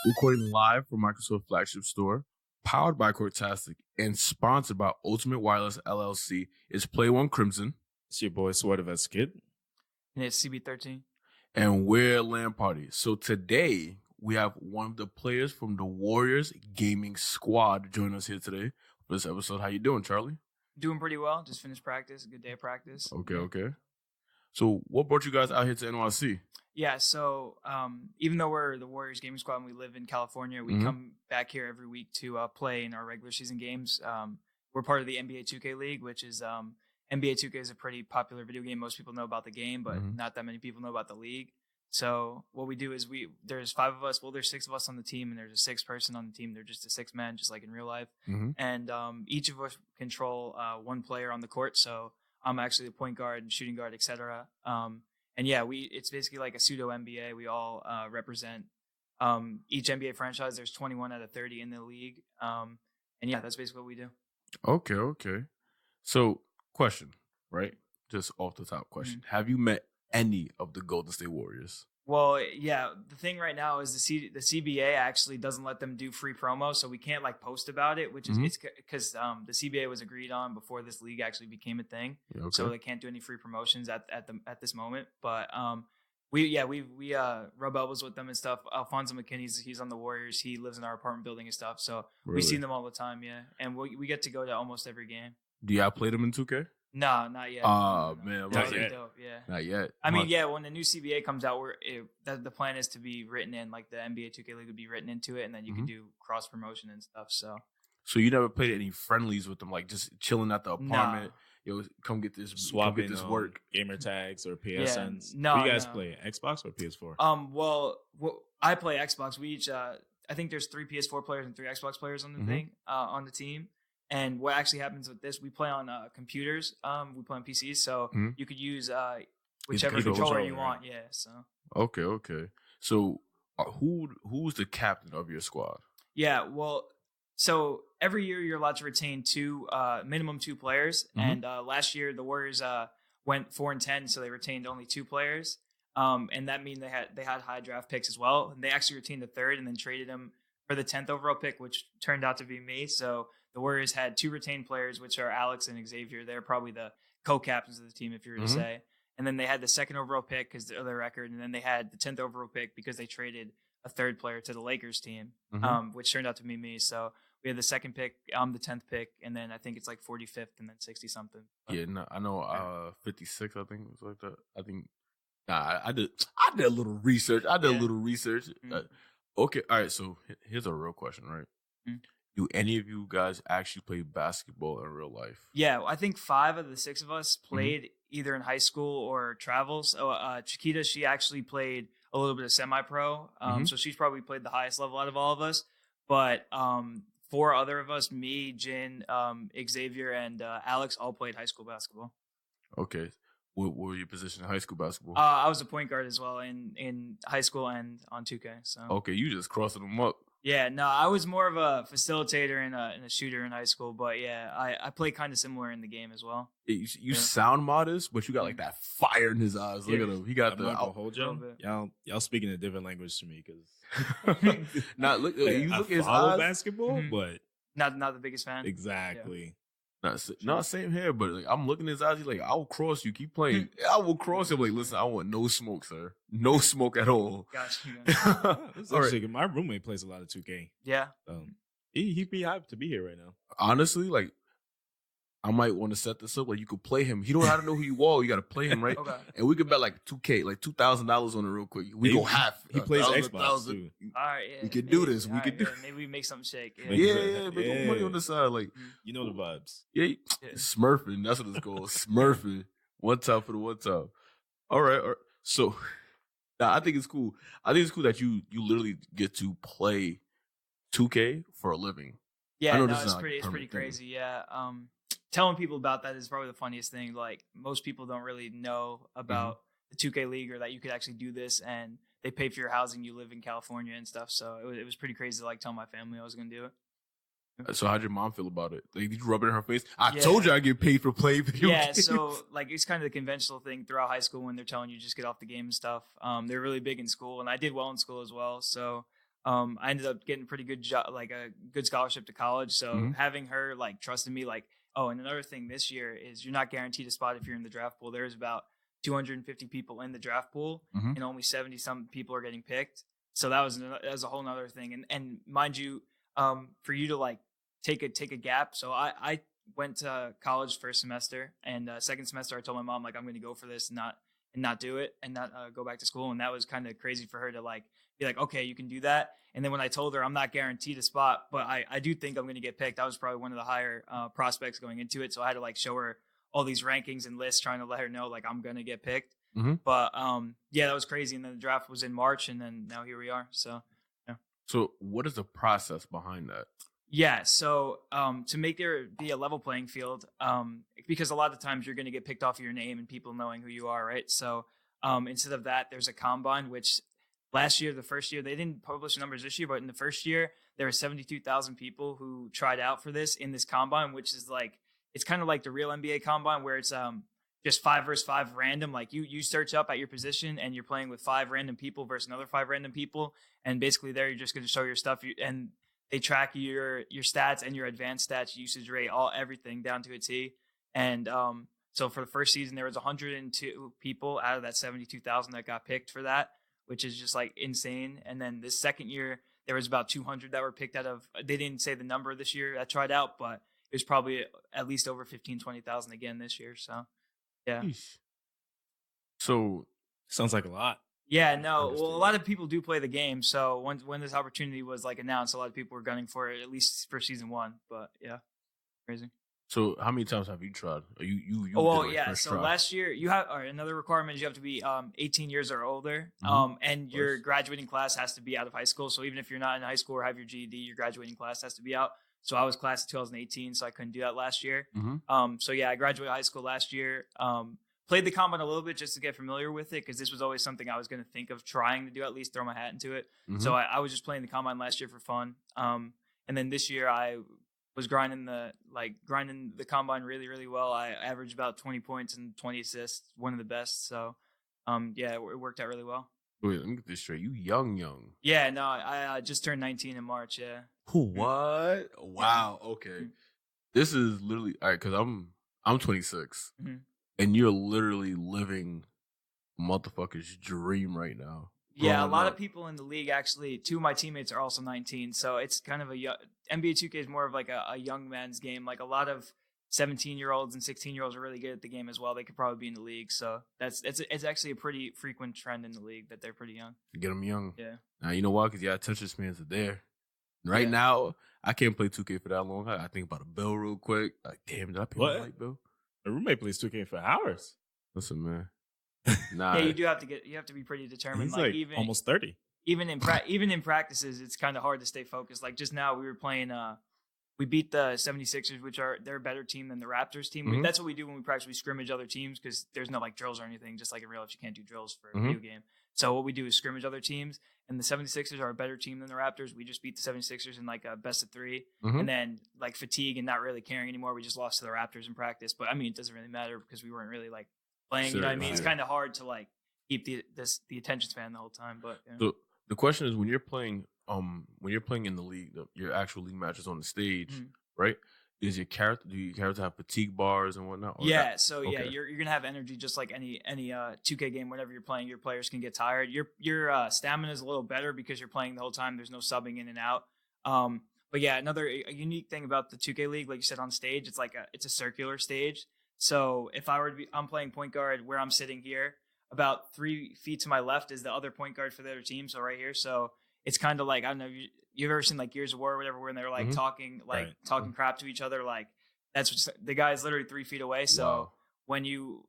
Recording live from Microsoft flagship store, powered by Cortastic, and sponsored by Ultimate Wireless LLC is Play One Crimson. It's your boy Sword of Kid. And it's CB13. And we're L.A.N Party. So today we have one of the players from the Warriors gaming squad join us here today for this episode. How you doing, Charlie? Doing pretty well. Just finished practice. A good day of practice. Okay. So what brought you guys out here to NYC? Yeah, so even though we're the Warriors gaming squad and we live in California, we come back here every week to play in our regular season games. We're part of the NBA 2K League, which is NBA 2K is a pretty popular video game. Most people know about the game, but not that many people know about the league. So what we do is there's 5 of us. Well, there's 6 of us on the team, and there's a 6th person on the team. They're just a 6 man, just like in real life. And each of us control one player on the court. So I'm actually the point guard and shooting guard, etc. And yeah, it's basically like a pseudo NBA. We all represent each NBA franchise. There's 21 out of 30 in the league. And yeah, that's basically what we do. Okay. So question, right? Just off the top question. Have you met any of the Golden State Warriors? Well, yeah, the thing right now is the CBA actually doesn't let them do free promo, so we can't like post about it, which is it's because the CBA was agreed on before this league actually became a thing. Yeah, okay. So they can't do any free promotions at this moment. But we rub elbows with them and stuff. Alfonso McKinney, he's on the Warriors. He lives in our apartment building and stuff. So we see them all the time, yeah. And we get to go to almost every game. Do y'all play them in 2K? No, not yet. Oh, man. Not yet. Dope, yeah. Not yet. I mean, yeah, when the new CBA comes out, the plan is to be written in, like the NBA 2K League would be written into it, and then you can do cross promotion and stuff. So you never played any friendlies with them, like just chilling at the apartment? No. Yo, come get this, swapping this work. Gamer tags or PSNs. Yeah, no, do you guys play Xbox or PS4? Well, I play Xbox. We each, I think there's 3 PS4 players and 3 Xbox players on the thing, on the team. And what actually happens with this, we play on computers. We play on PCs, so you could use whichever controller you want. Yeah. So. Okay. So, who's the captain of your squad? Yeah. Well, so every year you're allowed to retain minimum 2 players, and last year the Warriors went 4-10, so they retained only 2 players. And that means they had high draft picks as well, and they actually retained the 3rd and then traded him for the 10th overall pick, which turned out to be me. So the Warriors had 2 retained players, which are Alex and Xavier. They're probably the co-captains of the team, if you were to say. And then they had the 2nd overall pick because of their record. And then they had the 10th overall pick because they traded a 3rd player to the Lakers team, which turned out to be me. So we had the 2nd pick, I'm the 10th pick, and then I think it's like 45th and then 60-something. Yeah, no, I know 56, I think it was like that. I think, I did a little research. Okay, all right, so here's a real question, right? Do any of you guys actually play basketball in real life? Yeah, I think 5 of the 6 of us played either in high school or travels. So Chiquita, she actually played a little bit of semi-pro, so she's probably played the highest level out of all of us. But 4 other of us, me, Jin, Xavier, and Alex, all played high school basketball. Okay. What were your position in high school basketball? I was a point guard as well in high school and on 2K. So okay, you just crossing them up. Yeah, no, I was more of a facilitator and a shooter in high school, but yeah, I play kind of similar in the game as well. You sound modest, but you got like that fire in his eyes. Look at him; he got the. I'll hold y'all speaking a different language to me because. Not look. Like, you look I at his follow eyes. basketball, but not the biggest fan. Exactly. Not same here, but like I'm looking at his eyes. He's like, I will cross you. Keep playing. I will cross him. Like, listen, I want no smoke, sir. No smoke at all. Gotcha. Right. My roommate plays a lot of 2K. Yeah. He'd be hyped to be here right now. Honestly, like, I might want to set this up. Like, you could play him. He don't have to know who you are. You got to play him, right? Okay. And we could bet like 2K, like $2,000 on it real quick. We go half. He plays Xbox too. All right, yeah. We could do this. We could do. Maybe we make something shake. Yeah. Make money on the side, like you know the vibes. Yeah. Smurfing. That's what it's called. Smurfing. One time for the one time. All right. So, I think it's cool. I think it's cool that you literally get to play 2K for a living. Yeah, no, it's pretty crazy. Yeah. Telling people about that is probably the funniest thing. Like, most people don't really know about the 2K League or that you could actually do this, and they pay for your housing. You live in California and stuff, so it was pretty crazy to like tell my family I was going to do it. So how'd your mom feel about it? Like, did you rub it in her face? I told you I get paid for playing video games. So like it's kind of the conventional thing throughout high school when they're telling you just get off the game and stuff. They're really big in school, and I did well in school as well. So I ended up getting pretty good job, like a good scholarship to college. So having her like trusting me, like, oh, and another thing this year is you're not guaranteed a spot if you're in the draft pool. There's about 250 people in the draft pool, and only 70 some people are getting picked. So that was a whole nother thing. And mind you, for you to like take a gap. So I went to college first semester, and second semester I told my mom like I'm going to go for this and not do it and not go back to school. And that was kind of crazy for her to like be like, okay, you can do that. And then when I told her I'm not guaranteed a spot, but I do think I'm going to get picked, I was probably one of the higher prospects going into it. So I had to like show her all these rankings and lists, trying to let her know like I'm going to get picked. But yeah, that was crazy. And then the draft was in March, and then now here we are. So yeah. So what is the process behind that? Yeah, so to make there be a level playing field, because a lot of times you're going to get picked off of your name and people knowing who you are, right? So instead of that, there's a combine, which last year, the first year, they didn't publish numbers this year, but in the first year, there were 72,000 people who tried out for this in this combine, which is like, it's kind of like the real NBA combine where it's just 5 versus 5 random. Like you search up at your position and you're playing with 5 random people versus another 5 random people. And basically there, you're just going to show your stuff. And they track your stats and your advanced stats, usage rate, everything down to a T. And so for the first season, there was 102 people out of that 72,000 that got picked for that, which is just like insane. And then this second year, there was about 200 that were picked out of. They didn't say the number this year that tried out, but it was probably at least over 15, 20,000 again this year. So yeah. So sounds like a lot. Yeah, no. Well, a lot of people do play the game. So when this opportunity was like announced, a lot of people were gunning for it, at least for season 1. But yeah, crazy. So how many times have you tried? You oh, well, yeah. So try? Last year you have another requirement is you have to be 18 years or older, and your graduating class has to be out of high school. So even if you're not in high school or have your GED, your graduating class has to be out. So I was class of 2018, so I couldn't do that last year. So yeah, I graduated high school last year. Played the combine a little bit just to get familiar with it, because this was always something I was going to think of trying to do, at least throw my hat into it. So I was just playing the combine last year for fun. And then this year I was grinding the combine really, really well. I averaged about 20 points and 20 assists, one of the best. So yeah, it worked out really well. Wait, let me get this straight. You young. Yeah, no, I just turned 19 in March. Yeah. What? Wow. Okay. This is literally all right, because I'm 26. And you're literally living motherfucker's dream right now. Yeah, a lot of people in the league, actually, 2 of my teammates are also 19. So it's kind of NBA 2K is more of like a young man's game. Like a lot of 17-year-olds and 16-year-olds are really good at the game as well. They could probably be in the league. So it's actually a pretty frequent trend in the league that they're pretty young. Get them young. Yeah. Now, you know why? Because attention spans are there. Right now, I can't play 2K for that long. I think about a bill real quick. Like, damn, did I pay my light bill? My roommate plays 2K for hours. Listen, man. Nah. Yeah, you have to be pretty determined. He's like even almost 30. Even in practices, it's kind of hard to stay focused. Like just now we were playing we beat the 76ers, which they're a better team than the Raptors team. That's what we do when we practice. We scrimmage other teams because there's no like drills or anything. Just like in real life, you can't do drills for a video game. So what we do is scrimmage other teams. And the 76ers are a better team than the Raptors. We just beat the 76ers in like a best of 3. And then like fatigue and not really caring anymore, we just lost to the Raptors in practice. But I mean, it doesn't really matter because we weren't really like playing. You know what I mean? It's kind of hard to like keep the attention span the whole time. But so the question is, when you're playing in the league, your actual league matches on the stage, right? Do your character have fatigue bars and whatnot? Yeah, you're gonna have energy just like any 2K game. Whenever you're playing, your players can get tired. Your stamina is a little better because you're playing the whole time. There's no subbing in and out. But yeah, another unique thing about the 2K league, like you said on stage, it's a circular stage. So if I were I'm playing point guard where I'm sitting here, about 3 feet to my left is the other point guard for the other team. So right here, so it's kind of like, I don't know, you've ever seen like Gears of War or whatever, when they're like talking crap to each other. Like that's what, the guy's literally 3 feet away. So when you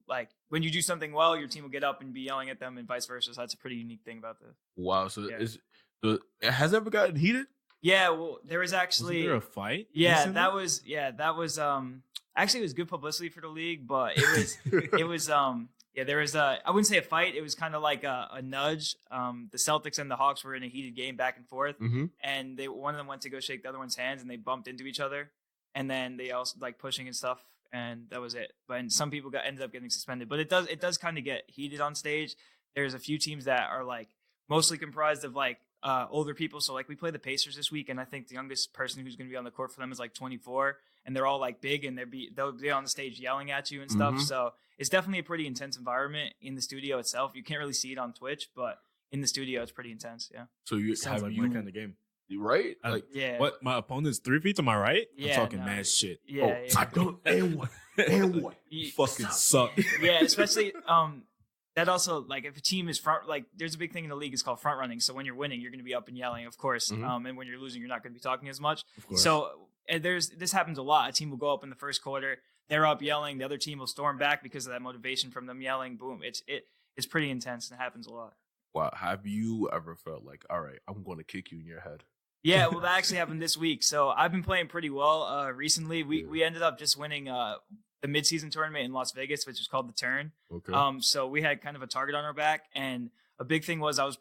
do something well, your team will get up and be yelling at them and vice versa. So that's a pretty unique thing about this. Wow. So has it ever gotten heated? Yeah. Well, there was actually there a fight. Yeah, recently? that was actually it was good publicity for the league, but it was yeah, there was I wouldn't say a fight. It was kind of like a nudge. The Celtics and the Hawks were in a heated game back and forth, and one of them went to go shake the other one's hands, and they bumped into each other, and then they also like pushing and stuff, and that was it. But some people ended up getting suspended. But it does kind of get heated on stage. There's a few teams that are like mostly comprised of like older people. So like we play the Pacers this week, and I think the youngest person who's going to be on the court for them is like 24, and they're all like big, and they'll be on the stage yelling at you and stuff. Mhm. So it's definitely a pretty intense environment in the studio itself. You can't really see it on Twitch, but in the studio it's pretty intense. Yeah. So you Sounds have like you my kind of game. right? I- Like Yeah. What? My opponent's 3 feet to my right? Yeah, I'm talking no, mad shit. Yeah. oh, yeah. I don't and what and what You- Fucking suck. yeah, especially that also like if a team is front like there's a big thing in the league is called front running. So when you're winning, you're going to be up and yelling, of course. Mhm. And when you're losing, you're not going to be talking as much. Of course. So and this happens a lot. A team will go up in the first quarter, they're up yelling, the other team will storm back because of that motivation from them yelling. Boom, it's pretty intense and it happens a lot. wow, have you ever felt like, all right, I'm going to kick you in your head? Yeah, well, that actually happened this week. So I've been playing pretty well recently. We ended up just winning the midseason tournament in Las Vegas, which is called the Turn. Okay. So we had kind of a target on our back, and a big thing was I was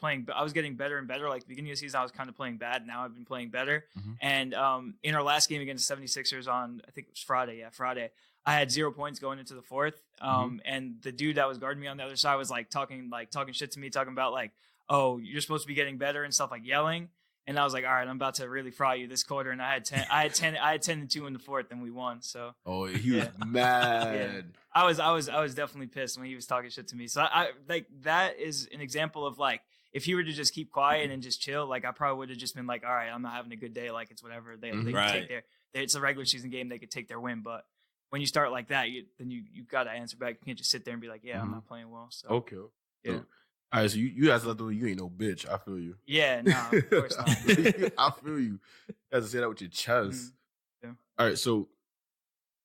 getting better and better. Like the beginning of the season, I was kind of playing bad. Now I've been playing better. Mhm. And in our last game against the 76ers on, I think it was Friday. Yeah, Friday. I had 0 points going into the fourth. And the dude that was guarding me on the other side was talking shit to me, talking about like, oh, you're supposed to be getting better and stuff, like yelling. And I was like, all right, I'm about to really fry you this quarter. And I had 10-2 in the fourth, and we won. So Oh, he was mad. I was definitely pissed when he was talking shit to me. So I like that is an example of like if he were to just keep quiet and just chill, like I probably would have just been like, all right, I'm not having a good day. Like it's whatever. They can Right. take it's a regular season game. They could take their win, but when you start like that, you got to answer back. You can't just sit there and be like, yeah, I'm not playing well. So Okay. Yeah. So, all right, so you guys left the way you ain't no bitch. I feel you. yeah, no, of course not. I feel you. You have to say that with your chest. Yeah. All right, so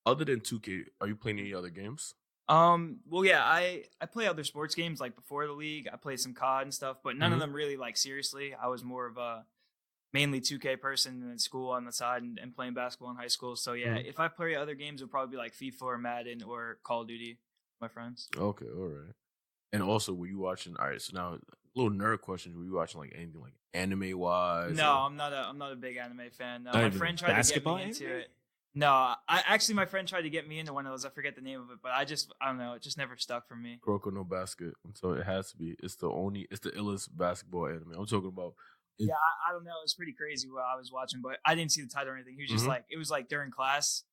other than 2K, are you playing any other games? Well, yeah, I play other sports games like before the league. I played some COD and stuff, but none of them really like seriously. I was more of a mainly 2K person and then school on the side and playing basketball in high school. So yeah, if I play other games, it'll probably be like FIFA or Madden or Call of Duty with my friends. Okay, all right. And also, were you watching? All right, so now little nerd questions. Were you watching like anything like anime wise? No, I'm not a big anime fan. No, Not my even friend tried to get basketball me into anime? it. No, my friend tried to get me into one of those. I forget the name of it, but I don't know. It just never stuck for me. Kuroko no Basket. So it has to be. It's the illest basketball anime. I'm talking about. Yeah, I don't know. It's pretty crazy what I was watching, but I didn't see the title or anything. He was just like, it was like during class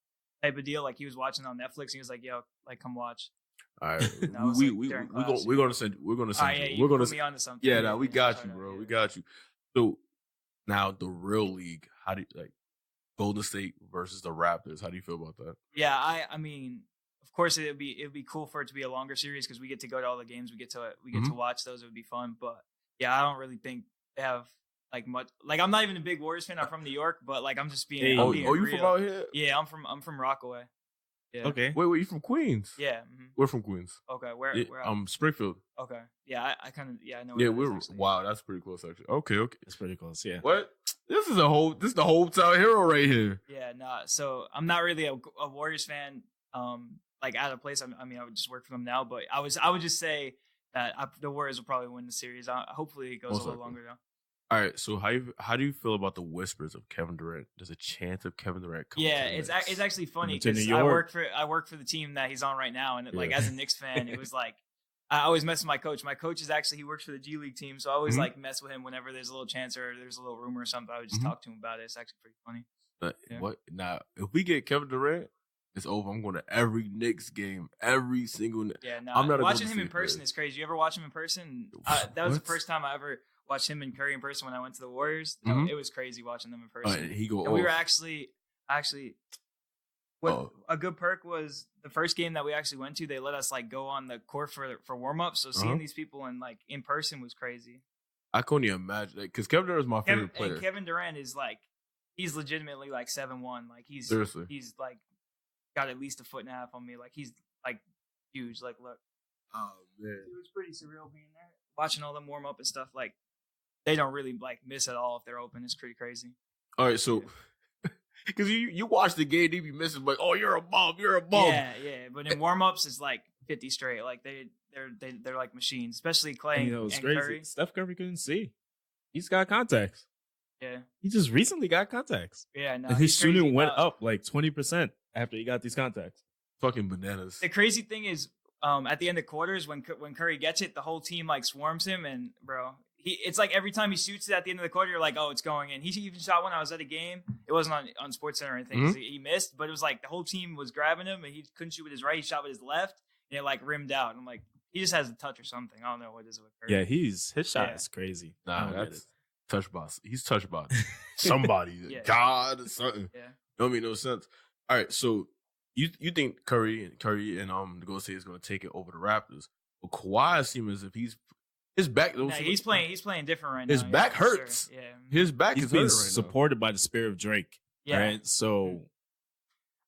type of deal. Like he was watching on Netflix. And he was like, "Yo, like come watch." All right, No, it was, like, during class. we're gonna send All right, yeah, we're gonna put me onto something. yeah. Now we got I'll you, try bro. to- We got you. So now the real league. How do you like Golden State versus the Raptors? How do you feel about that? Yeah, I mean, of course it'd be cool for it to be a longer series because we get to go to all the games. We get to watch those. It would be fun. But yeah, I don't really think they have like much. Like I'm not even a big Warriors fan. I'm from New York, but like I'm just being. Hey. I'm Oh, being you real. from out here? Yeah, I'm from Rockaway. Yeah. Okay. Wait, you from Queens? Yeah. We're from Queens. Okay. Where? Yeah, Where? Springfield. Okay. Yeah, I kind of I know. Yeah, where that we're is, actually. wow. That's pretty close, actually. Okay. It's pretty close. Yeah. What? This is the hometown hero right here. Yeah, nah. So I'm not really a Warriors fan. Like out of place. I mean, I would just work for them now, but I would just say that the Warriors will probably win the series. Hopefully, it goes Most a little likely. longer though. All right. So how do you feel about the whispers of Kevin Durant? There's a chance of Kevin Durant coming. Yeah, to the it's Knicks. actually funny To New because York. I work for the team that he's on right now, and like Yeah. as a Knicks fan, it was like I always mess with my coach. My coach is actually he works for the G League team, so I always like mess with him whenever there's a little chance or there's a little rumor or something. I would just talk to him about it. It's actually pretty funny. But Yeah. what now? If we get Kevin Durant, it's over. I'm going to every Knicks game, every single. Yeah, no, I'm not a watching Golden him in State person player. is crazy. You ever watch him in person? That was the What? first time I ever watched him and Curry in person when I went to the Warriors. Mhm. It was crazy watching them in person. And he go. And we were off. actually what Oh. a good perk was the first game that we actually went to. They let us like go on the court for warm up. So seeing these people in person was crazy. I couldn't even imagine that because Kevin Durant is my favorite player. And Kevin Durant is like he's legitimately like 7'1". Like he's Seriously. he's like got at least a foot and a half on me. Like he's like huge. Like look. Oh man. It was pretty surreal being there, watching all them warm up and stuff. Like they don't really like miss at all if they're open. It's pretty crazy. All right, so because you watch the game, they be missing like, oh, you're a bum, you're a bum. Yeah, yeah. But in warm ups, it's like 50 straight. Like they're like machines, especially Clay And, you know, it's and crazy. Curry. Steph Curry couldn't see. He's got contacts. Yeah, He just recently got contacts. yeah. No, and his he's crazy. shooting went No, up like 20% after he got these contacts. Fucking bananas. The crazy thing is, at the end of quarters, when Curry gets it, the whole team like swarms him, and bro, it's like every time he shoots it at the end of the quarter, you're like, oh, it's going in. He even shot one. I was at a game. It wasn't on SportsCenter or anything. 'Cause he missed, but it was like the whole team was grabbing him, and he couldn't shoot with his right. He shot with his left, and it like rimmed out. And I'm like, he just has a touch or something. I don't know what is with Curry. Yeah, his shot is crazy. Nah, that's touch boss. He's touch boss. Somebody, God, or something. Yeah, don't make no sense. All right, so you think Curry and the Golden State is going to take it over the Raptors? But Kawhi seems as if his back. He's playing different right now. His back hurts. Sure. Yeah, his back he's is being hurting right supported by the spirit of Drake. Yeah, right. So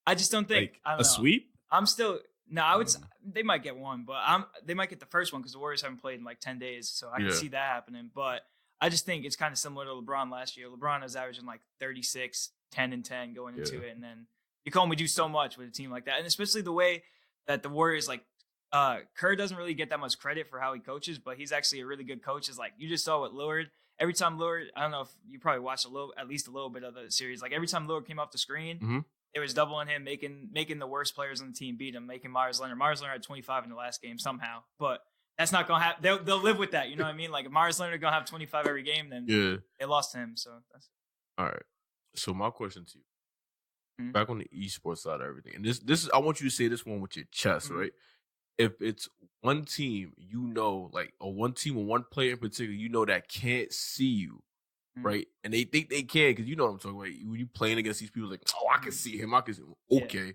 I just don't think I don't know. Sweep. I'm still no. I would. They might get one, but they might get the first one because the Warriors haven't played in like 10 days, so I can see that happening. But I just think it's kind of similar to LeBron last year. LeBron was averaging like 36, 10, and 10 going into it, and then you can only do so much with a team like that, and especially the way that the Warriors like. Kerr doesn't really get that much credit for how he coaches, but he's actually a really good coach. Is like you just saw with Lillard. Every time Lillard, I don't know if you probably watched at least a little bit of the series. Like every time Lillard came off the screen, it was doubling him, making the worst players on the team beat him, making Myers Leonard. Myers Leonard had 25 in the last game somehow, but that's not gonna happen. They'll live with that. You know what I mean? Like if Myers Leonard gonna have 25 every game, then they lost to him. So that's all right. So my question to you, back on the esports side of everything, and this is I want you to say this one with your chest, right? If it's one team, like or one team or one player in particular, that can't see you, right? And they think they can because you know what I'm talking about. When you playing against these people, like, oh, I can see him. I can see him. Okay,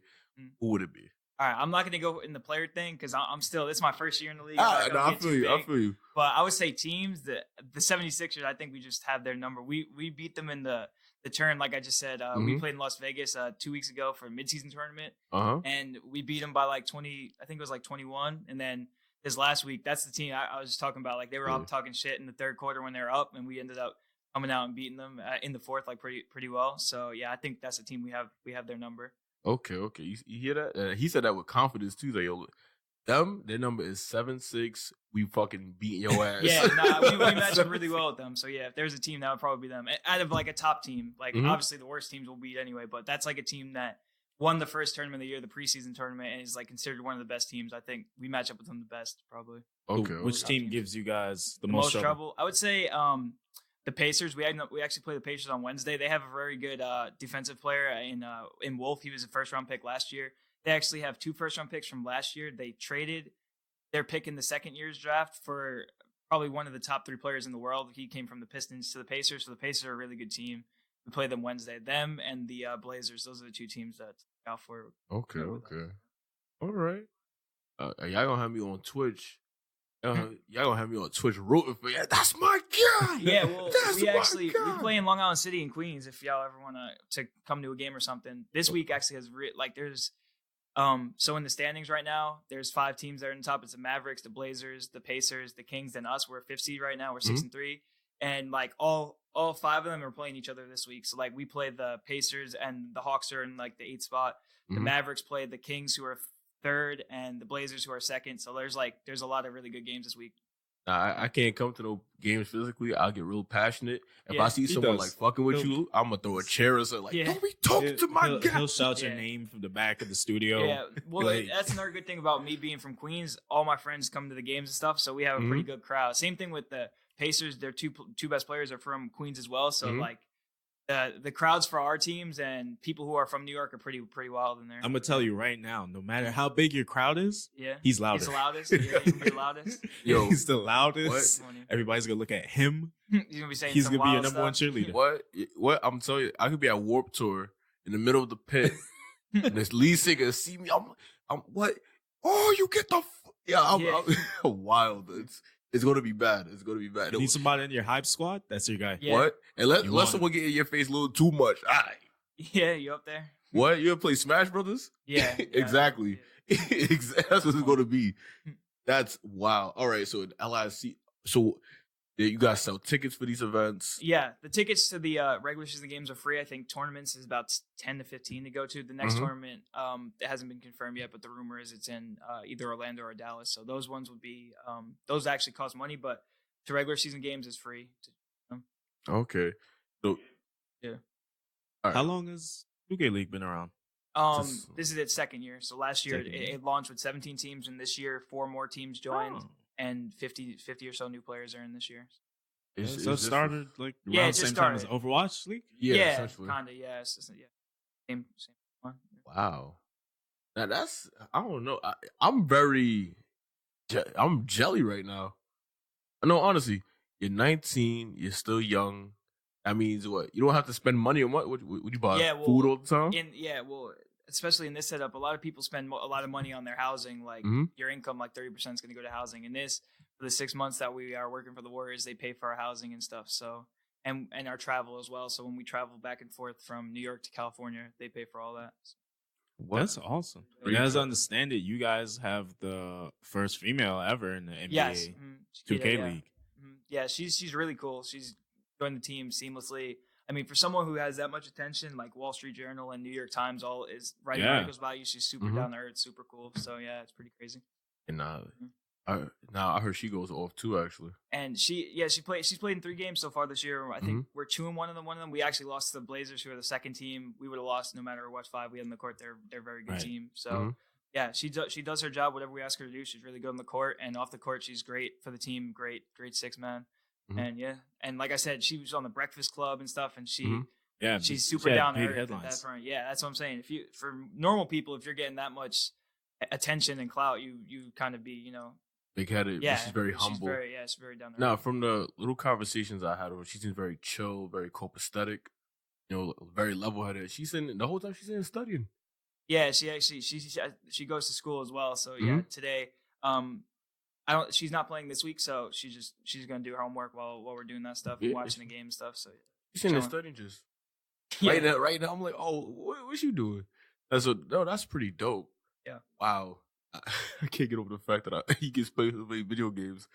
who would it be? All right, I'm not going to go in the player thing because I'm still, this is my first year in the league. I feel you. But I would say teams, the 76ers, I think we just have their number. We beat them in the turn, like I just said. We played in Las Vegas 2 weeks ago for a midseason tournament. And we beat them by like 20, I think it was like 21. And then this last week, that's the team I was just talking about. Like they were up talking shit in the third quarter when they were up, and we ended up coming out and beating them in the fourth like pretty well. So yeah, I think that's a team we have their number. Okay. You hear that? He said that with confidence too. Like, yo, their number is 7-6. We fucking beat your ass. We match up really well with them. So yeah, if there's a team, that would probably be them. Out of like a top team, like obviously the worst teams will beat anyway, but that's like a team that won the first tournament of the year, the preseason tournament, and is like considered one of the best teams. I think we match up with them the best, probably. Okay. Which team gives you guys the most trouble? I would say the Pacers. We actually play the Pacers on Wednesday. They have a very good defensive player in Wolf. He was a first round pick last year. They actually have 2 first round picks from last year. They traded their pick in the second year's draft for probably one of the top 3 players in the world. He came from the Pistons to the Pacers. So the Pacers are a really good team. We play them Wednesday. Them and the Blazers. Those are the 2 teams that out for. Okay. All right. Y'all gonna have me on Twitch. Y'all gonna have me on Twitch rooting for you. That's my guy. Yeah, well, we play in Long Island City in Queens. If y'all ever want to come to a game or something, this week actually has there's so in the standings right now, there's 5 teams that are in the top. It's the Mavericks, the Blazers, the Pacers, the Kings, and us. We're 5th seed right now. We're 6-3, and like all 5 of them are playing each other this week. So like we play the Pacers, and the Hawks are in like the 8th spot. The Mavericks play the Kings, who are 3rd, and the Blazers, who are 2nd. So there's a lot of really good games this week. I can't come to no games physically. I'll get real passionate. If I see someone like fucking with you, I'm gonna throw a chair or something. Like, don't be talking to my guy. He'll shout your name from the back of the studio. Yeah, well, that's another good thing about me being from Queens. All my friends come to the games and stuff, so we have a pretty good crowd. Same thing with the Pacers. Their two best players are from Queens as well. So like the crowds for our teams and people who are from New York are pretty wild in there. I'm gonna tell you right now, no matter how big your crowd is, he's louder. He's the loudest. Yeah, he's gonna be the loudest. Yo, he's the loudest. What? Everybody's gonna look at him. He's gonna be saying he's gonna be your number stuff. 1 cheerleader. What? I'm telling you, I could be at Warped Tour in the middle of the pit, and this lead singer see me. I'm what? Oh, you get the I'm wild. It's gonna be bad. It's gonna be bad. You need somebody in your hype squad? That's your guy. Yeah. What? And let someone get in your face a little too much. All right. Yeah, you up there? What? You ever play Smash Brothers? Yeah. Exactly. Yeah. That's what it's gonna be. That's wild. All right. So LIC. So you guys sell tickets for these events? Yeah, the tickets to the regular season games are free. I think tournaments is about 10 to 15 to go to. The next tournament, it hasn't been confirmed yet, but the rumor is it's in either Orlando or Dallas. So those ones would be those actually cost money, but to regular season games is free. Okay. So yeah. Right. How long has 2K League been around? This is its 2nd year. So last year it launched with 17 teams, and this year 4 more teams joined. And 50 or so new players are in this year. So it started like Yeah, around it the just same time as started. Overwatch League. Yeah, essentially. kind of. Yeah, same one. Wow. Now that's I don't know. I'm jelly right now. No, honestly, you're 19. You're still young. That means what? You don't have to spend money on what? Would you buy Yeah, well, food all the time? Especially in this setup, a lot of people spend a lot of money on their housing. Like your income, like 30% is going to go to housing. In this, for the 6 months that we are working for the Warriors, they pay for our housing and stuff. So and our travel as well. So when we travel back and forth from New York to California, they pay for all that. What? That's awesome. And as I understand it, you guys have the first female ever in the NBA 2K League. Yeah, she's really cool. She's joined the team seamlessly. I mean, for someone who has that much attention, like Wall Street Journal and New York Times, all is writing articles about you. She's super down to earth, super cool. So yeah, it's pretty crazy. And I heard she goes off too, actually. And she's played in 3 games so far this year. I think we're 2-1 in one of them. We actually lost to the Blazers, who are the second team. We would have lost no matter what 5 we had in the court. They're a very good team. So yeah, she does her job. Whatever we ask her to do, she's really good on the court, and off the court, she's great for the team. Great 6-man. And and like I said, she was on the Breakfast Club and stuff, and she's super down to earth at that front. Yeah, that's what I'm saying. For normal people, if you're getting that much attention and clout, you kind of be big-headed. Yeah, she's very humble. She's very down there. Now, from the little conversations I had with her, she seems very chill, very copacetic, very level-headed. She's the whole time she's in studying. Yeah, she goes to school as well. So today, she's not playing this week, so she's gonna do her homework while we're doing that stuff and watching the game and stuff. So she's in there studying just right now. I'm like, oh, what's you doing? That's pretty dope. Yeah. Wow. I can't get over the fact that he gets paid to play video games.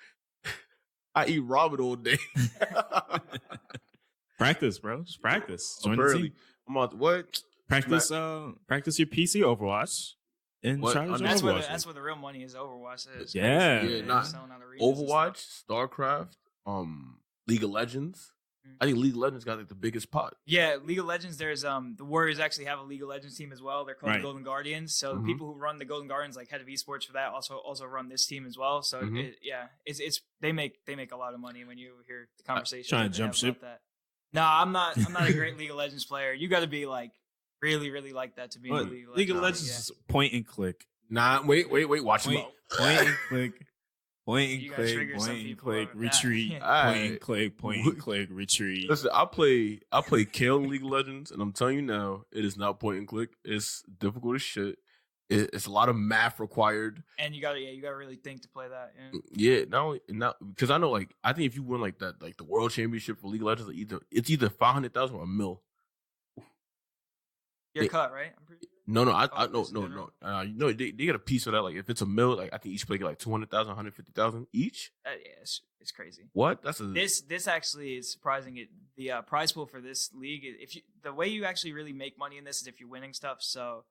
I eat ramen all day. Practice, bro. Just practice. Apparently, I'm out. What? Practice your PC Overwatch. And that's where the real money is. Overwatch is. Not Overwatch, StarCraft, League of Legends. I think League of Legends got like the biggest pot. Yeah, League of Legends. There's the Warriors actually have a League of Legends team as well. They're called the Golden Guardians. So the people who run the Golden Guardians, like head of esports for that, also run this team as well. So they make a lot of money when you hear the conversation. Trying to jump ship. That. No, I'm not a great League of Legends player. You got to be like really, really like that to be in the League of Legends. League of Legends is point and click. Nah, wait, watch point and click. Point and click, retreat. Point and click, retreat. Listen, I play Kale in League of Legends, and I'm telling you now, it is not point and click. It's difficult as shit. It's a lot of math required, and you gotta really think to play that. Yeah, not because I know, like, I think if you win like that, like the World Championship for League of Legends, it's either 500,000 or $1 million. You're cut, right? I'm pretty. No, no. They get a piece of that. Like if it's $1 million, like I think each player get like 200,000, 150,000 each. Yeah, it's crazy. What? This actually is surprising. The prize pool for this league, the way you actually really make money in this is if you're winning stuff. So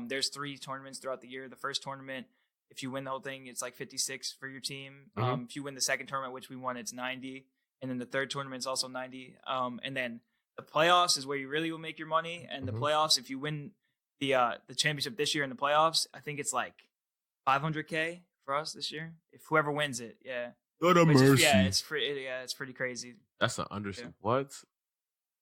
there's 3 tournaments throughout the year. The first tournament, if you win the whole thing, it's like 56 for your team. If you win the second tournament, which we won, it's 90, and then the third tournament is also 90. And then the playoffs is where you really will make your money. And the playoffs, if you win the championship this year in the playoffs, I think it's like $500K for us this year. If whoever wins it, What a mercy. It's pretty crazy. That's an understatement. What?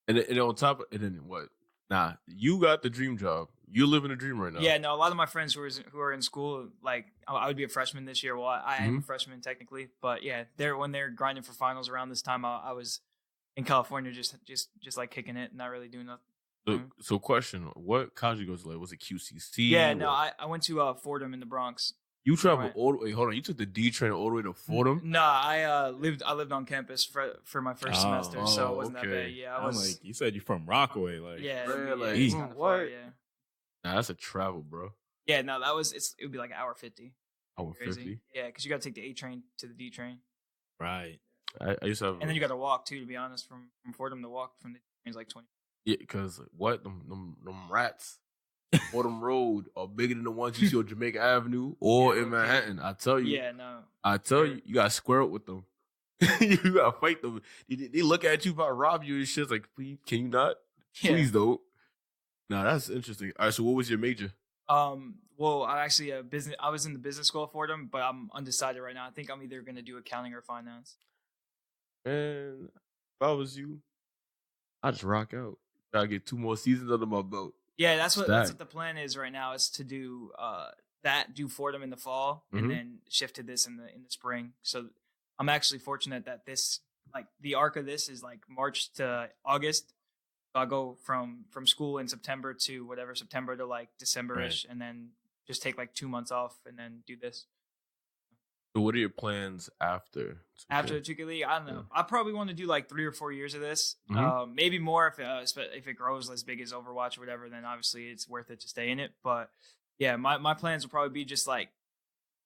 And on top of, and then what? Nah, you got the dream job. You're living a dream right now. Yeah, no, a lot of my friends who are in school, like I would be a freshman this year. Well, I am a freshman technically, but yeah, when they're grinding for finals around this time, I was in California just like kicking it, not really doing nothing. So question, what college you go to? Like, was it QCC? Yeah, no, I went to Fordham in the Bronx. You traveled all the way. Hold on, you took the D train all the way to Fordham? No, I lived on campus for my first semester, so it wasn't that bad. Yeah, I'm like, you said you're from Rockaway, like it's kind of far. Yeah, nah, that's a travel, bro. Yeah, no, it would be like an hour 50. Hour 50? Yeah, because you got to take the A train to the D train. Right. I used to have, and then you got to walk too. To be honest, from Fordham to walk from the train is like 20. Yeah, because what them rats. Fordham Road are bigger than the ones you see on Jamaica Avenue or in Manhattan. I tell you. Yeah, no. I tell you, you got to square up with them. You got to fight them. They look at you about rob you and shit. It's like, please, can you not? Yeah. Please don't. Nah, that's interesting. All right, so what was your major? Well, I actually I was in the business school at Fordham, but I'm undecided right now. I think I'm either going to do accounting or finance. And if I was you, I just rock out. Gotta get 2 more seasons under my belt. Yeah, that's what the plan is right now. Is to do do Fordham in the fall, and then shift to this in the spring. So I'm actually fortunate that this the arc of this is March to August. So I'll go from school in September to September to December-ish, and then just take 2 months off and then do this. So what are your plans after 2K? After the 2K League? I don't know. I probably want to do 3 or 4 years of this. Maybe more if it grows as big as Overwatch or whatever, then obviously it's worth it to stay in it. But yeah, my plans will probably be just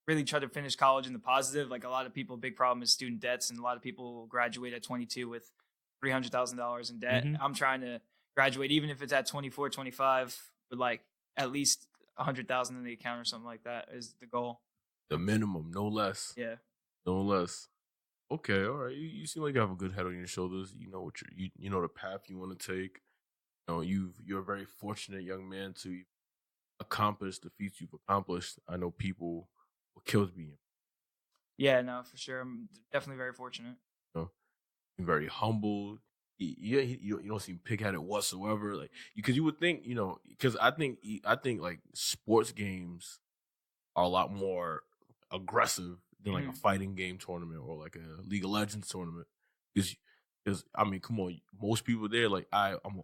really try to finish college in the positive. A lot of people, big problem is student debts, and a lot of people graduate at 22 with $300,000 in debt. I'm trying to graduate, even if it's at 24, 25, with at least 100,000 in the account or something like that is the goal. The minimum, no less. Yeah. No less. Okay, all right. You seem like you have a good head on your shoulders. You know what you know the path you want to take. You're a very fortunate young man to accomplish the feats you've accomplished. I know people will kill to be in. Yeah, no, for sure. I'm definitely very fortunate. You're very humble. You don't seem pig-headed whatsoever. Because you would think, because I think sports games are a lot more aggressive than a fighting game tournament or a League of Legends tournament. Because I mean, come on, most people there I'm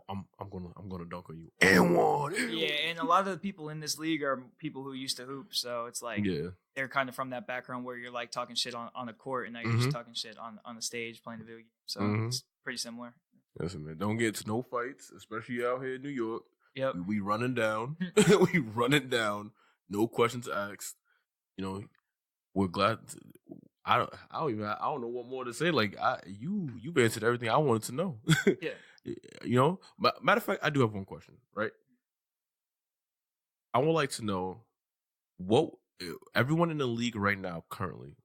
gonna dunk on you. And one. Yeah, and a lot of the people in this league are people who used to hoop, so it's they're kind of from that background where you're talking shit on a court, and now you're just talking shit on the stage playing the video game. So it's pretty similar. Listen, man, don't get to no fights, especially out here in New York. Yep, we running down. We running down. No questions asked. We're glad. I don't know what more to say. You've answered everything I wanted to know. Yeah. Matter of fact, I do have one question. Right. I would like to know what everyone in the league right now currently,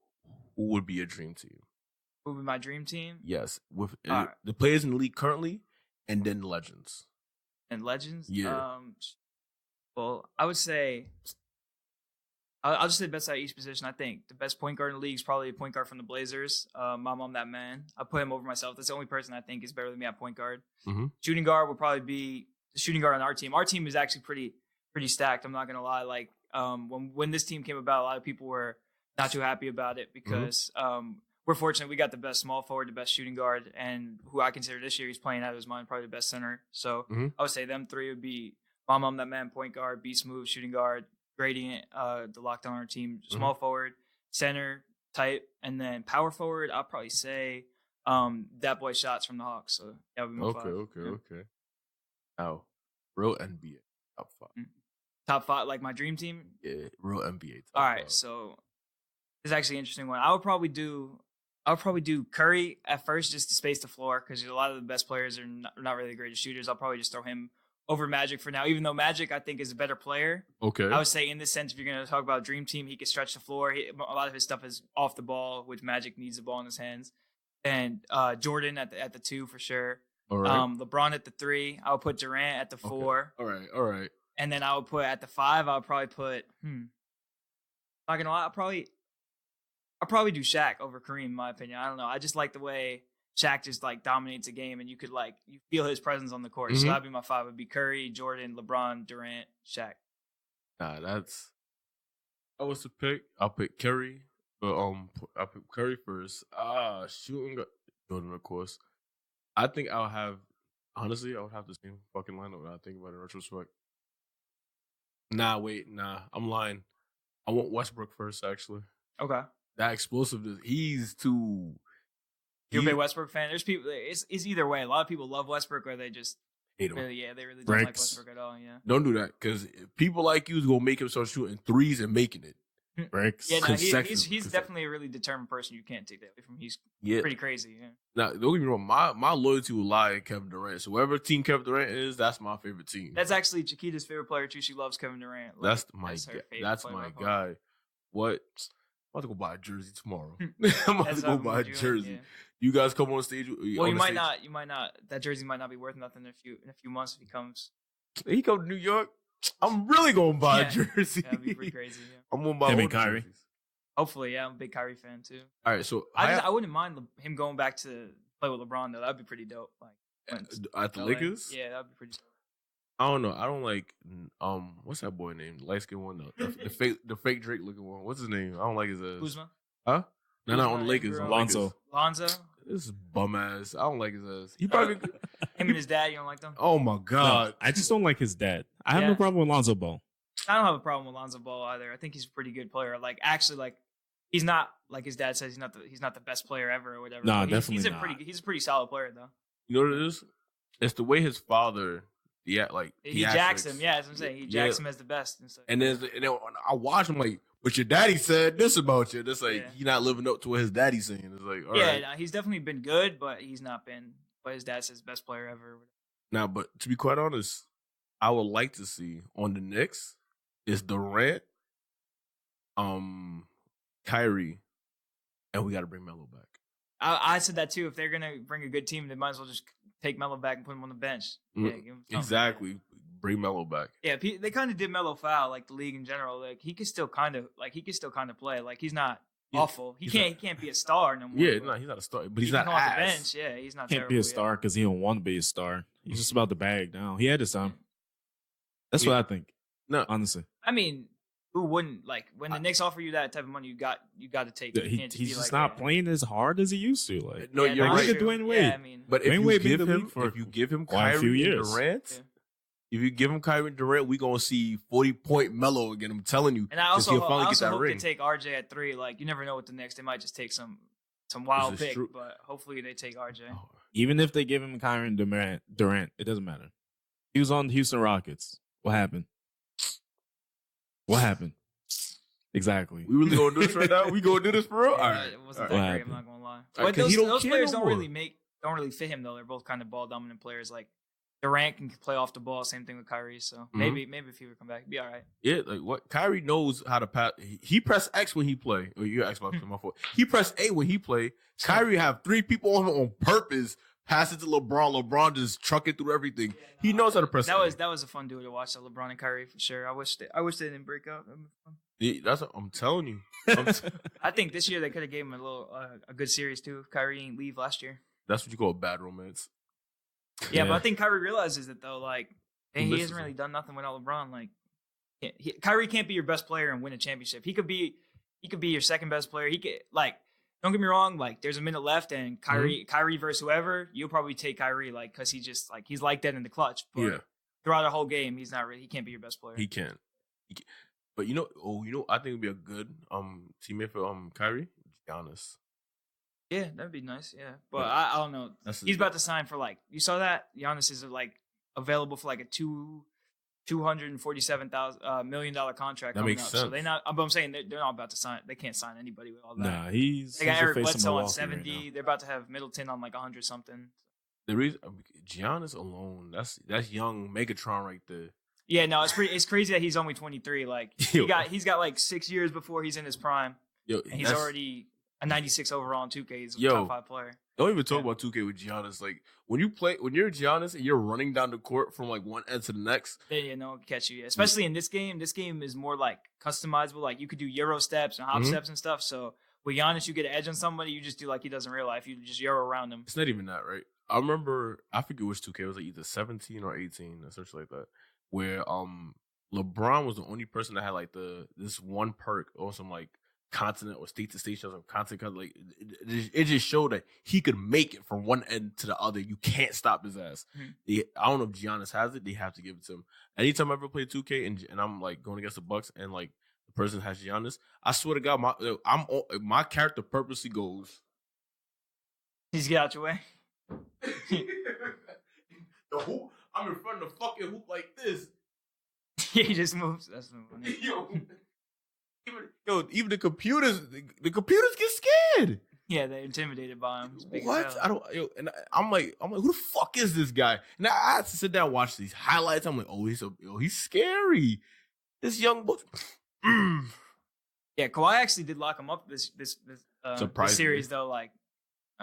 who would be a dream team? Who would be my dream team? Yes, with the players in the league currently, and then legends. And legends. Yeah. Well, I would say. I'll just say best at each position. I think the best point guard in the league is probably a point guard from the Blazers. My mom, that man. I put him over myself. That's the only person I think is better than me at point guard. Shooting guard will probably be the shooting guard on our team. Our team is actually pretty stacked. I'm not gonna lie. When this team came about, a lot of people were not too happy about it because we're fortunate we got the best small forward, the best shooting guard, and who I consider this year he's playing out of his mind, probably the best center. So I would say them three would be my mom, that man, point guard, Beast Move, shooting guard. Gradient, the lockdown on our team, small forward, center type, and then power forward. I'll probably say that boy Shots from the Hawks. So that would be my five. Okay. Now, real NBA top 5. Top 5, my dream team. Yeah, real NBA. All right, 5. So this is actually an interesting one. I would probably do Curry at first just to space the floor because a lot of the best players are not really the greatest shooters. I'll probably just throw him over Magic for now, even though Magic I think is a better player. Okay. I would say in this sense, if you're going to talk about Dream Team, he can stretch the floor. A lot of his stuff is off the ball, which Magic needs the ball in his hands. And Jordan at the 2 for sure. All right. LeBron at the 3. I would put Durant at the 4. Okay. All right. And then I would put at the 5. I would probably put. Not gonna lie, I'll probably do Shaq over Kareem in my opinion. I don't know. I just like the way Shaq just dominates a game, and you could you feel his presence on the court. So that'd be my 5. It'd be Curry, Jordan, LeBron, Durant, Shaq. Nah, I was to pick. I'll pick Curry, but I'll pick Curry first. Shooting Jordan, of course. I think I would have the same fucking lineup when I think about it in retrospect. Nah, I'm lying. I want Westbrook first, actually. Okay. That explosiveness, he's too. You're a big Westbrook fan. There's people. It's either way. A lot of people love Westbrook, or they just hate him. They really don't like Westbrook at all. Yeah. Don't do that because people like you is gonna make him start shooting threes and making it. Bricks. Yeah, no, he's definitely a really determined person. You can't take that away from him. He's pretty crazy. Yeah. Now, don't get me wrong. My loyalty will lie at Kevin Durant. So whatever team Kevin Durant is, that's my favorite team. That's actually Chiquita's favorite player too. She loves Kevin Durant. That's my guy. What? I'm about to go buy a jersey tomorrow. I'm about to go buy a jersey. Yeah. You guys come on stage. Well, you might not. That jersey might not be worth nothing in a few months if he comes. He come to New York. I'm really gonna buy a jersey. That'd be pretty crazy. Yeah. I'm gonna buy Kyrie. Hopefully, yeah. I'm a big Kyrie fan too. All right, so I wouldn't mind him going back to play with LeBron though. That'd be pretty dope. Like at the Lakers. Yeah, that'd be pretty dope. I don't know. I don't like what's that boy named? Light skin one though. The fake Drake looking one. What's his name? I don't like his Kuzma? Huh? No, on the Lakers. Lonzo. This is bum ass. I don't like his ass. He probably him and his dad. You don't like them? Oh my god! No, I just don't like his dad. I have no problem with Lonzo Ball. I don't have a problem with Lonzo Ball either. I think he's a pretty good player. Like actually, like he's not like his dad says he's not the best player ever or whatever. No, definitely not. He's a pretty solid player though. You know what it is? It's the way his father. Yeah, like he jacks him. Yeah, that's what I'm saying. He jacks him as the best. And then I watch him like, but your daddy said this about you. It's like he's not living up to what his daddy's saying. It's like, all right. No, he's definitely been good, but he's not been what his dad says best player ever. Now, but to be quite honest, I would like to see on the Knicks is Durant, Kyrie, and we got to bring Melo back. I said that too. If they're gonna bring a good team, they might as well just take Melo back and put him on the bench. Yeah, exactly. Bring Melo back. Yeah, they kind of did Melo foul, like the league in general. Like he could still kind of play. Like he's not awful. He can't be a star no more. Yeah, no, he's not a star, but he's not off the bench. Yeah, he's not. Can't be a star because he don't want to be a star. He's just about the bag now. He had his time. That's what I think. No, honestly, I mean, who wouldn't like when the Knicks offer you that type of money? You got to take it. He's just not playing as hard as he used to. Like no, you're right. Dwayne Wade. Yeah, I mean, but if you give him Kyrie and Durant. If you give him Kyrie and Durant, we gonna see 40-point Melo again. I'm telling you. And I also hope they take RJ at 3. Like you never know with the Knicks. They might just take some wild pick, but hopefully they take RJ. Even if they give him Kyrie and Durant, it doesn't matter. He was on the Houston Rockets. What happened? Exactly. We really gonna do this right now? We gonna do this for real? Yeah, all right. It wasn't that great. I'm not gonna lie. But those players don't really fit him though. They're both kind of ball dominant players. Like Durant can play off the ball. Same thing with Kyrie. So maybe if he would come back, it'd be all right. Yeah, like what Kyrie knows how to pass. He press X when he play. Or you Xbox my fault. He press A when he play. Kyrie have 3 people on him on purpose. Pass it to LeBron. LeBron just truck it through everything. He knows how to press. That was a fun duo to watch. LeBron and Kyrie for sure. I wish they didn't break up. Yeah, that's what I'm telling you. I think this year they could have gave him a good series too. If Kyrie didn't leave last year. That's what you call bad romance. Yeah, but I think Kyrie realizes it though. Like, he hasn't really done nothing without LeBron. Like, Kyrie can't be your best player and win a championship. He could be your second best player. He could don't get me wrong. Like, there's a minute left, and Kyrie versus whoever, you'll probably take Kyrie. Like, because he's like that in the clutch. But throughout the whole game, he can't be your best player. He can't. But I think it'd be a good teammate for Kyrie, Giannis. Yeah, that'd be nice. Yeah, but I don't know. He's about to sign for you saw that Giannis is available for a $247 million contract. That makes sense. So I'm saying they're not about to sign. They can't sign anybody with all that. Nah, they got Eric Bledsoe on 70. Right, they're about to have Middleton on 100 something. The reason Giannis alone, that's young Megatron right there. Yeah, no, it's crazy that he's only 23. Like he's got 6 years before he's in his prime. And he's already a 96 overall in 2K. He's a top 5 player. Don't even talk about 2K with Giannis. Like when you're Giannis and you're running down the court from one end to the next. Then no one can catch you. Yeah. Especially in this game. This game is more customizable. Like you could do Euro steps and hop steps and stuff. So with Giannis, you get an edge on somebody. You just do he does in real life. You just Euro around him. It's not even that, right? I remember, I forget which 2K. It was either 17 or 18 or something like that. Where LeBron was the only person that had this one perk or some continent or state to state shows of content. It just showed that he could make it from one end to the other. You can't stop his ass. I don't know if Giannis has it. They have to give it to him. Anytime I ever play 2K and I'm going against the Bucks and the person has Giannis, I swear to God, my character purposely goes. He's get out your way. The hoop. I'm in front of the fucking hoop like this. He just moves. That's so funny. Even the computers get scared. Yeah, they're intimidated by him. What? I'm like, who the fuck is this guy? And I had to sit down and watch these highlights. I'm like, he's scary. This young boy. Yeah, Kawhi actually did lock him up this series though.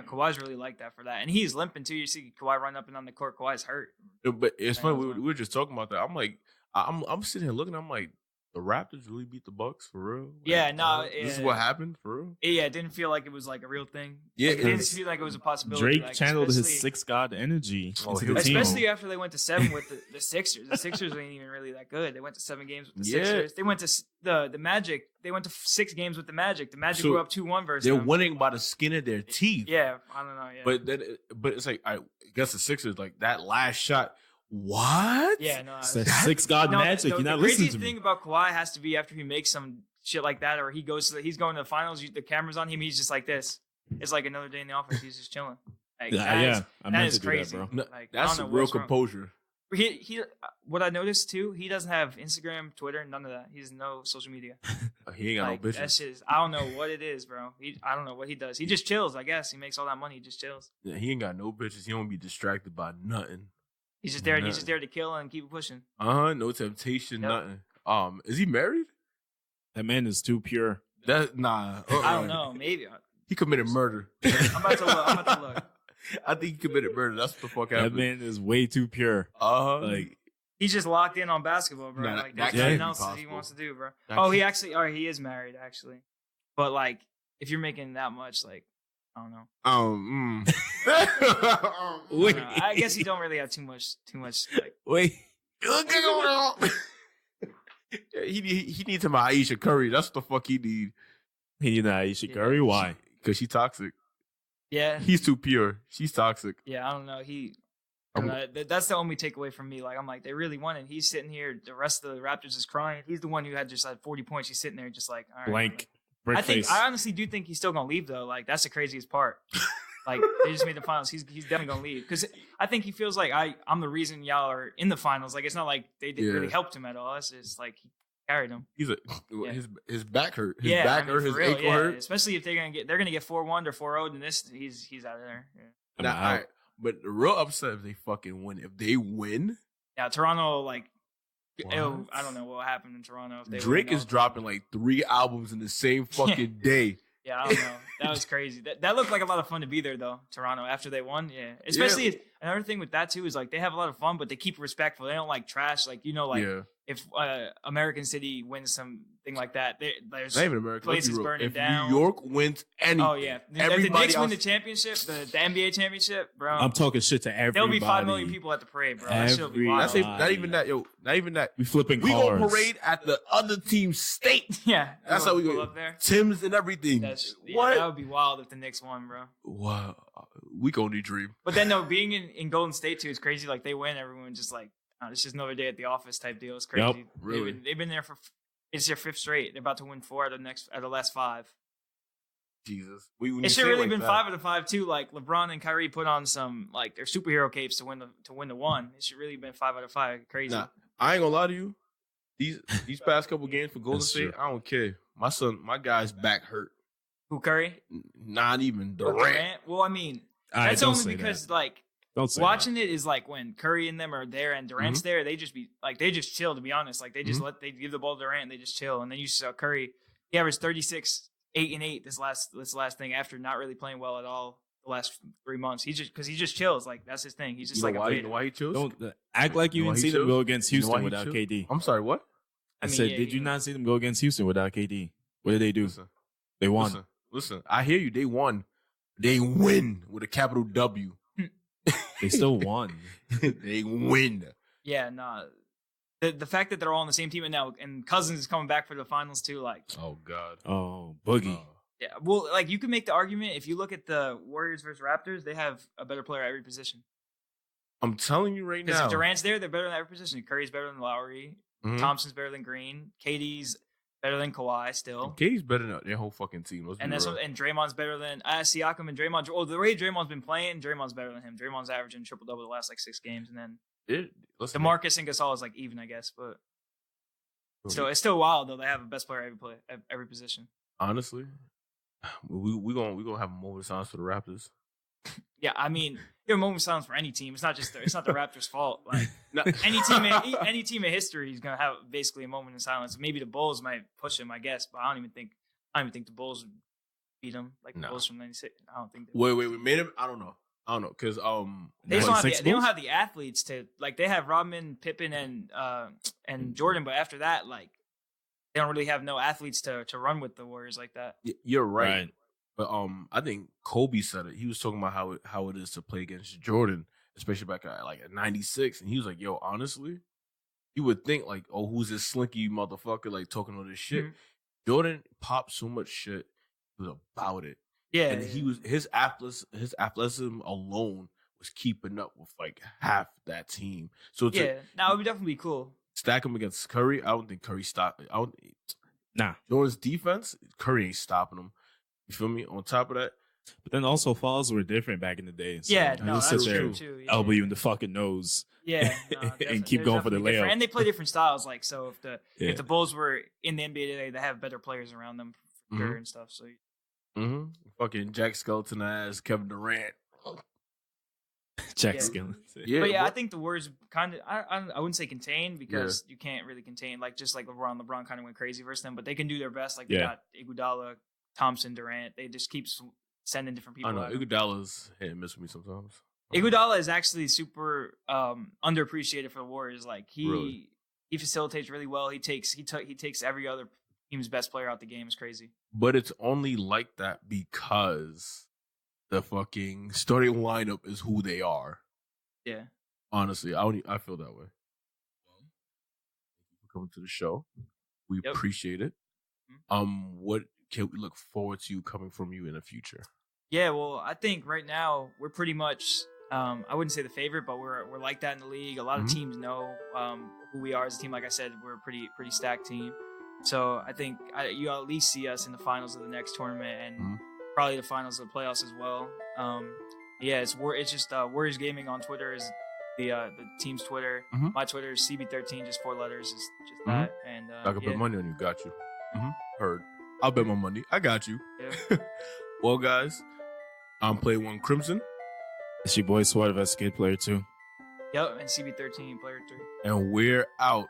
Kawhi's really like that for that, and he's limping too. You see Kawhi run up and on the court. Kawhi's hurt. But it's funny. We were just talking about that. I'm like, I'm sitting here looking. I'm like, the Raptors really beat the Bucks for real? Like, Yeah, no. This is what happened for real? Yeah, it didn't feel like it was like a real thing. Yeah, Like, it didn't feel like it was a possibility. Drake channeled his six god energy into the team. Especially after they went to 7 with the Sixers. The Sixers ain't even really that good. They went to 7 games with the Sixers. They went to the Magic. They went to 6 games with the Magic. The Magic were up 2-1 versus they're them. winning by the skin of their teeth. Yeah, I don't know. Yeah, but it's like I guess the Sixers like that last shot. What? Yeah, no. It's that 6 god magic. You're not listening to me. The craziest thing about Kawhi has to be after he makes some shit like that, or he's going to the finals. The camera's on him. He's just like this. It's like another day in the office. He's just chilling. Like, I meant to crazy. do that, bro. Like, that's real composure. He what I noticed too, he doesn't have Instagram, Twitter, none of that. He has no social media. He ain't got no bitches. That shit is, I don't know what it is, bro. I don't know what he does. He just chills, I guess. He makes all that money. He just chills. Yeah, he ain't got no bitches. He don't be distracted by nothing. He's just there. He's just there to kill and keep pushing. No temptation, nothing. Is he married? That man is too pure. That nah. I don't know. Maybe he committed murder. I'm about to look. I think he committed murder. That's what the fuck happened. That man is way too pure. Like he's just locked in on basketball, bro. Like there's nothing else that he wants to do, bro. He is married actually. But like, if you're making that much, like, I don't know. I guess he don't really have too much. Like, wait. he needs some Aisha Curry. That's what the fuck he need. He need Aisha Curry. Why? Because she's toxic. Yeah, he's too pure. She's toxic. Yeah, I don't know. That's the only takeaway from me. Like, I'm like, they really won it. He's sitting here. The rest of the Raptors is crying. He's the one who had 40 points. He's sitting there just like, all right. Blank. I honestly do think he's still gonna leave though. Like, that's the craziest part. Like, they just made the finals. He's definitely gonna leave because I think he feels like I'm the reason y'all are in the finals. Like, it's not like they didn't really help him at all. It's just like he carried him. His back hurt. His back hurt. His ankle hurt. Especially if they're gonna get 4-1 or 4-0. Then he's out of there. Yeah. Now, all right. But the real upset if they fucking win. If they win, yeah, Toronto like. I don't know what happened in Toronto. If they Drake is dropping like 3 albums in the same fucking day. Yeah, I don't know. That was crazy. That looked like a lot of fun to be there though. Toronto after they won, yeah. Especially another thing with that too is like they have a lot of fun, but they keep it respectful. They don't like trash. Like if American City wins something like that, there's not even American places burning down. If New York wins anything, oh yeah, if the Knicks win the championship, the NBA championship, bro. I'm talking shit to everybody. There'll be 5 million people at the parade, bro. That shit'll be wild. Not even that, yo. Not even that. We flipping cars. We gonna parade at the other team's state. Yeah, that's how we go up there. Tim's and everything. What? That would be wild if the Knicks won, bro. Wow, we gonna need dream. But then though, being in Golden State too is crazy. Like they win, everyone just like it's just another day at the office type deal. It's crazy. Yep, really. They've been there for. It's their 5th straight. They're about to win 4 out of the last 5. Jesus, it should really been 5 out of 5 too. Like LeBron and Kyrie put on some like their superhero capes to win the one. It should really been 5 out of 5. Crazy. Nah, I ain't gonna lie to you. These past couple games for Golden State, I don't care. My guy's back hurt. Who, Curry? Not even Durant. Well, I mean, that's only because like. Watching it is like when Curry and them are there and Durant's there, they just chill, to be honest. Like they just they give the ball to Durant and they just chill. And then you saw Curry, he averaged 36, 8 and 8 this last thing after not really playing well at all the last 3 months. He just chills. Like that's his thing. He's just you know why he chills? Don't act like you didn't see them go against Houston without KD. I'm sorry, what? I said, did you not see them go against Houston without KD? What did they do? They won. Listen, I hear you. They won. They win with a capital W. They still won. They win. Yeah, no. The fact that they're all on the same team and Cousins is coming back for the finals too, like. Oh God. Oh, Boogie. Yeah, well, like you can make the argument if you look at the Warriors versus Raptors, they have a better player at every position. I'm telling you right now. Because if Durant's there, they're better than every position. Curry's better than Lowry. Thompson's better than Green. KD's better than Kawhi still. KD's better than their whole fucking team. And Draymond's better than Siakam and Draymond. Oh, the way Draymond's been playing, Draymond's better than him. Draymond's averaging triple-double the last 6 games, and then DeMarcus and Gasol is like even, I guess, but it's still wild though. They have the best player at every position. Honestly, we gonna have a moment of silence for the Raptors. Yeah, I mean, a moment of silence for any team. It's not the Raptors' fault. Like any team in history is gonna have basically a moment of silence. Maybe the Bulls might push them, I guess, but I don't even think the Bulls would beat them like the Bulls from '96. I don't think. Wait, we made them. I don't know because they don't have the athletes to like. They have Rodman, Pippen, and Jordan, but after that, like they don't really have no athletes to run with the Warriors like that. You're right. But I think Kobe said it. He was talking about how it is to play against Jordan, especially back at 96, and he was like, "Yo, honestly, you would think like, oh, who's this slinky motherfucker like talking all this shit?" Jordan popped so much shit. He was about it. Yeah, and he was his athleticism alone was keeping up with like half that team. So now it would definitely be cool. Stack him against Curry. I don't think Curry stopped. Jordan's defense, Curry ain't stopping him. You feel me? On top of that, but then also fouls were different back in the day. So that's true too. Yeah. Elbow you in the fucking nose. Yeah, and keep going for the layup. Different. And they play different styles. Like so, if the Bulls were in the NBA today, they have better players around them for sure and stuff. So. Fucking Jack Skeleton ass Kevin Durant. Jack Skeleton. Yeah, but I think the Warriors kind of I wouldn't say contain because you can't really contain just like LeBron. LeBron kind of went crazy versus them, but they can do their best. Like they got Iguodala, Thompson, Durant. They just keep sending different people. I know Iguodala's hit and miss with me sometimes. Iguodala is actually super underappreciated for the Warriors. Like he facilitates really well. He takes every other team's best player out the game. Is crazy. But it's only like that because the fucking starting lineup is who they are. Yeah. Honestly, I feel that way. Well, thank you for coming to the show. We appreciate it. What can we look forward to coming from you in the future? Yeah, well, I think right now we're pretty much I wouldn't say the favorite, but we're like that in the league. A lot of teams know who we are as a team. Like I said, we're a pretty stacked team. So I think you'll at least see us in the finals of the next tournament and probably the finals of the playoffs as well. It's just Warriors Gaming on Twitter is the team's Twitter. My Twitter is CB13, just 4 letters, is just that. And I can bet money on you. Got you. Heard. I'll bet my money. I got you. Yeah. Well, guys, I'm Play One Crimson. It's your boy Sword Investigator Player 2. Yep, and CB13 Player 3. And we're out.